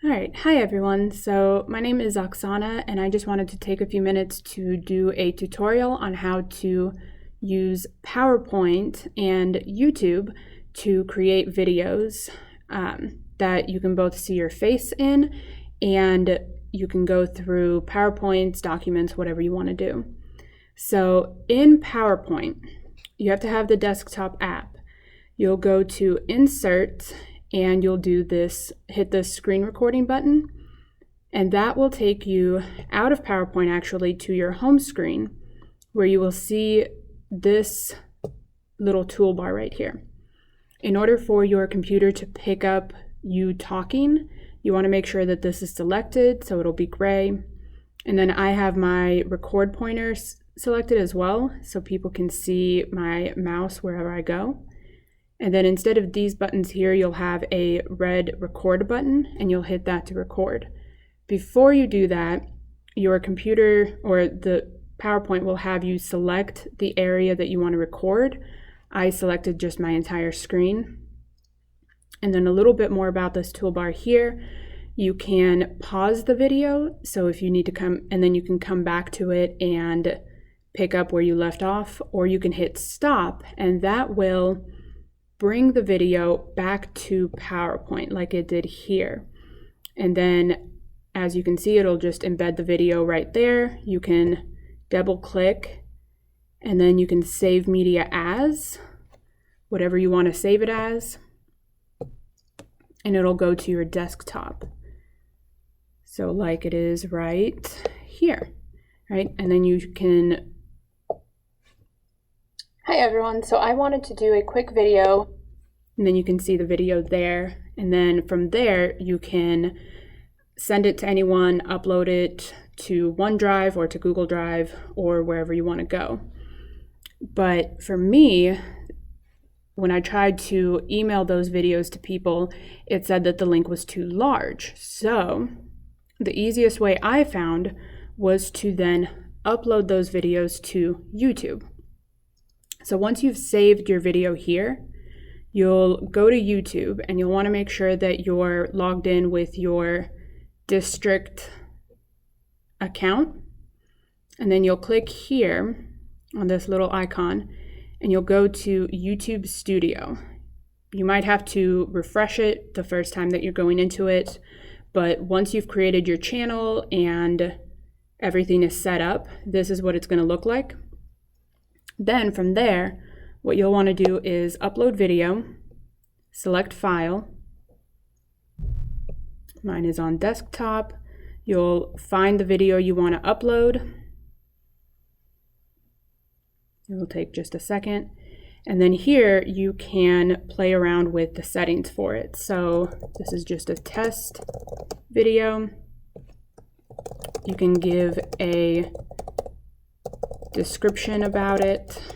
All right, hi everyone. So my name is Oksana and I just wanted to take a few minutes to do a tutorial on how to use PowerPoint and YouTube to create videos that you can both see your face in, and you can go through PowerPoints, documents, whatever you want to do. So in PowerPoint, you have to have the desktop app. You'll go to Insert and you'll do this, hit the screen recording button, and that will take you out of PowerPoint actually to your home screen, where you will see this little toolbar right here. In order for your computer to pick up you talking, you want to make sure that this is selected, so it'll be gray. And then I have my record pointer selected as well, so people can see my mouse wherever I go. And then instead of these buttons here, you'll have a red record button, and you'll hit that to record. Before you do that, your computer or the PowerPoint will have you select the area that you want to record. I selected just my entire screen. And then a little bit more about this toolbar here. You can pause the video, so if you need to come, and then you can come back to it and pick up where you left off, or you can hit stop, and that will bring the video back to PowerPoint like it did here. And then as you can see, it'll just embed the video right there. You can double click and then you can save media as, whatever you want to save it as, and it'll go to your desktop. So like it is right here, right? And then you can... Hi everyone, so I wanted to do a quick video, and then you can see the video there, and then from there you can send it to anyone, upload it to OneDrive or to Google Drive or wherever you want to go. But for me, when I tried to email those videos to people, it said that the link was too large. So the easiest way I found was to then upload those videos to YouTube. So once you've saved your video here, you'll go to YouTube and you'll want to make sure that you're logged in with your district account. And then you'll click here on this little icon and you'll go to YouTube Studio. You might have to refresh it the first time that you're going into it, but once you've created your channel and everything is set up, this is what it's going to look like. Then from there, what you'll want to do is upload video, select file. Mine is on desktop. You'll find the video you want to upload. It will take just a second. And then here you can play around with the settings for it. So this is just a test video. You can give a description about it.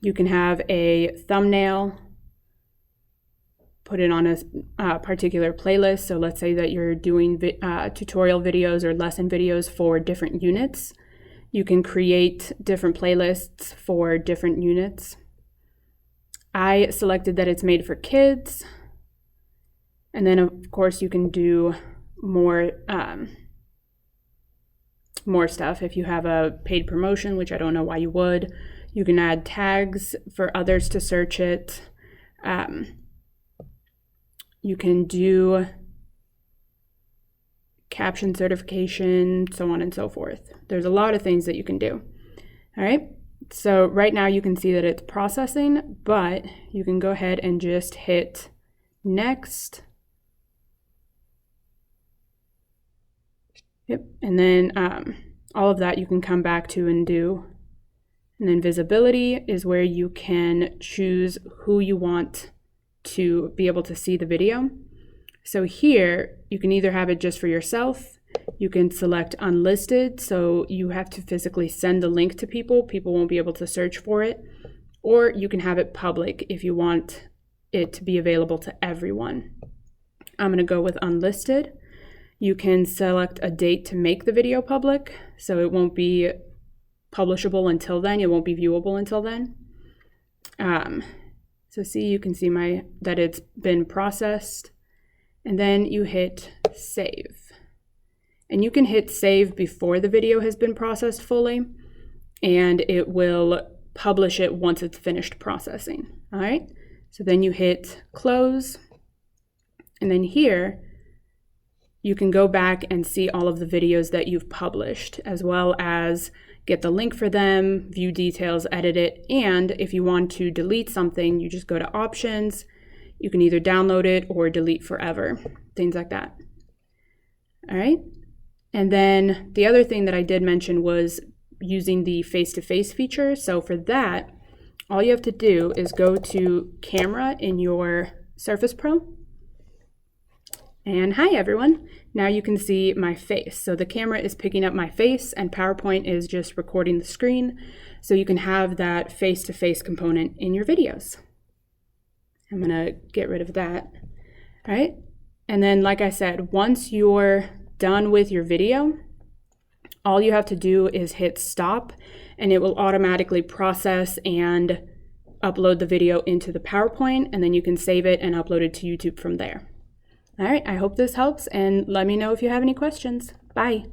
You can have a thumbnail, put it on a particular playlist. So let's say that you're doing tutorial videos or lesson videos for different units. You can create different playlists for different units. I selected that it's made for kids. And then of course you can do more stuff. If you have a paid promotion, which I don't know why you would, you can add tags for others to search it. You can do caption certification, so on and so forth. There's a lot of things that you can do. All right, so right now you can see that it's processing, but you can go ahead and just hit next. Yep, and then all of that you can come back to and do. And then visibility is where you can choose who you want to be able to see the video. So here, you can either have it just for yourself, you can select unlisted, so you have to physically send the link to people, people won't be able to search for it, or you can have it public if you want it to be available to everyone. I'm going to go with unlisted. You can select a date to make the video public, so it won't be publishable until then, it won't be viewable until then. So see, you can see that it's been processed. and then you hit save. And you can hit save before the video has been processed fully, and it will publish it once it's finished processing. All right, so then you hit close, and then here you can go back and see all of the videos that you've published, as well as get the link for them, view details, edit it, and if you want to delete something, you just go to options. You can either download it or delete forever, things like that. All right, and then the other thing that I did mention was using the face-to-face feature. So for that, all you have to do is go to camera in your Surface Pro. And hi everyone, now you can see my face. So the camera is picking up my face and PowerPoint is just recording the screen. So you can have that face-to-face component in your videos. I'm gonna get rid of that, all right? And then like I said, once you're done with your video, all you have to do is hit stop and it will automatically process and upload the video into the PowerPoint, and then you can save it and upload it to YouTube from there. All right, I hope this helps, and let me know if you have any questions. Bye.